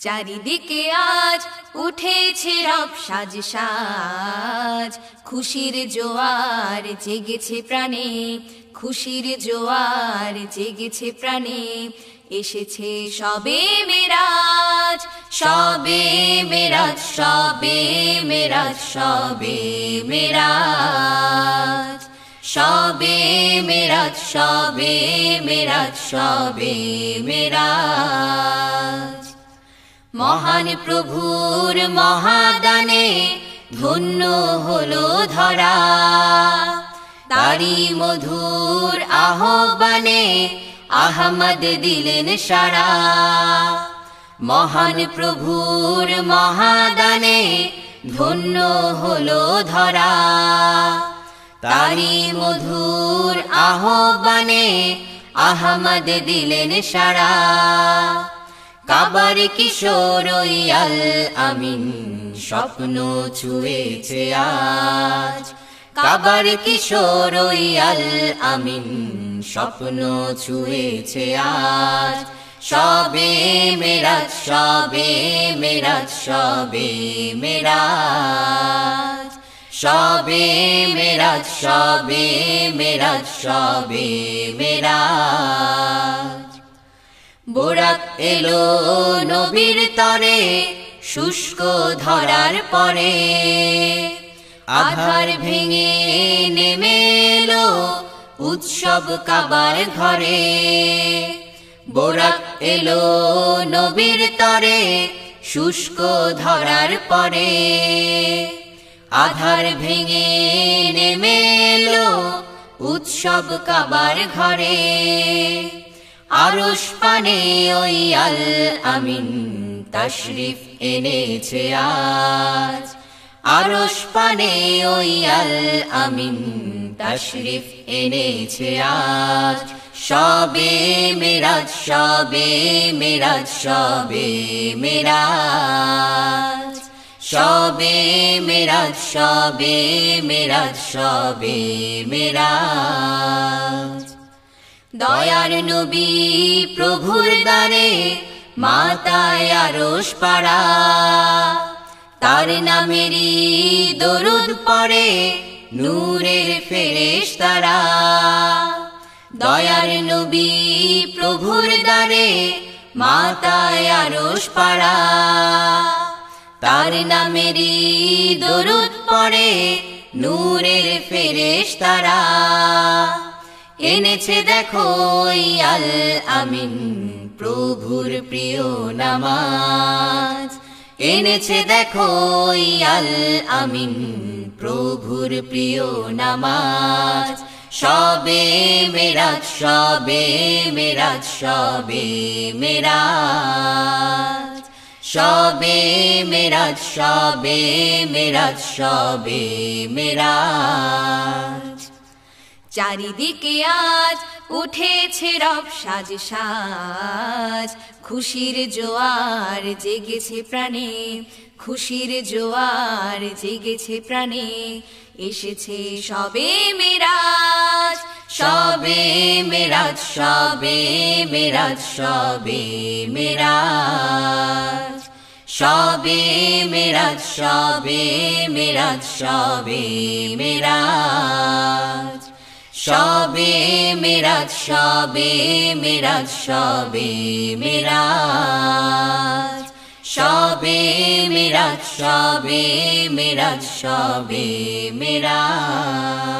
চারিদিকে আজ উঠেছে রব সাজ সাজ, খুশির জোয়ার জেগেছে প্রাণে, খুশির জোয়ার জেগেছে প্রাণে। এসেছে শবে মেরাজ, শবে মেরাজ, শবে মেরাজ, শবে মেরাজ, শবে মেরাজ, শবে মেরাজ, শবে মেরাজ। মহান প্রভুর মহাদানে ধন্য হলো ধরা, তারি মধুর আহ্বানে আহমদ দিলেন সাড়া। মহান প্রভুর মহাদানে ধন্য হলো ধরা, তারি মধুর আহ্বানে আহমদ দিলেন সাড়া। কাবার কিশোর আল আমিন স্বপ্ন ছুঁয়েছে আজ, কাবার কিশোর আল আমিন স্বপ্ন ছুঁয়েছে আজ। শবে মেরাজ, শবে মেরাজ, শবে মেরাজ, শবে মেরাজ, শবে মেরাজ, শবে মেরাজ। বোরাক এলো নবীর তরে শুষ্ক ধরার পরে, আধার ভেঙে নেমে এলো উৎসব কাবার ঘরে। বোরাক এলো নবীর তরে শুষ্ক ধরার পরে, আধার ভেঙে নেমে এলো উৎসব কাবার ঘরে। আরশ পানে ওই আল আমিন তশরিফ এনেছে আজ, আরশ পানে ওই আল আমিন তশরিফ এনেছে আজ। শবে মেরাজ, শবে মেরাজ, শবে মেরাজ, শবে মেরাজ, শবে মেরাজ, শবে মেরাজ। দয়ার নবী প্রভুর দ্বারে মাতায় আরশ পাড়া, তার নামেরই দরুদ পড়ে নূরের ফেরেশতারা। দয়ার নবী প্রভুর দ্বারে মাতায় আরশ পাড়া, তার নামেরই দরুদ পড়ে নূরের ফেরেশতারা। এনেছে দেখো আল আমিন প্রভুর প্রিয় নামাজ, এনেছে দেখো আল আমিন প্রভুর প্রিয় নামাজ। শবে মেরাজ, শবে মেরাজ, শবে মেরাজ, শবে মেরাজ, শবে মেরাজ, শবে মেরাজ। চারিদিকে আজ উঠেছে রব সাজ সাজ, খুশির জোয়ার জেগেছে প্রাণে, খুশির জোয়ার জেগেছে প্রাণে। এসেছে শবে মেরাজ, শবে মেরাজ, শবে মেরাজ, শবে মেরাজ, শবে মেরাজ, শবে মেরাজ, শবে মেরাজ, শবে মেরাজ, শবে মেরাজ, শবে মেরাজ, শবে মেরাজ, শবে মেরাজ, শবে মেরাজ।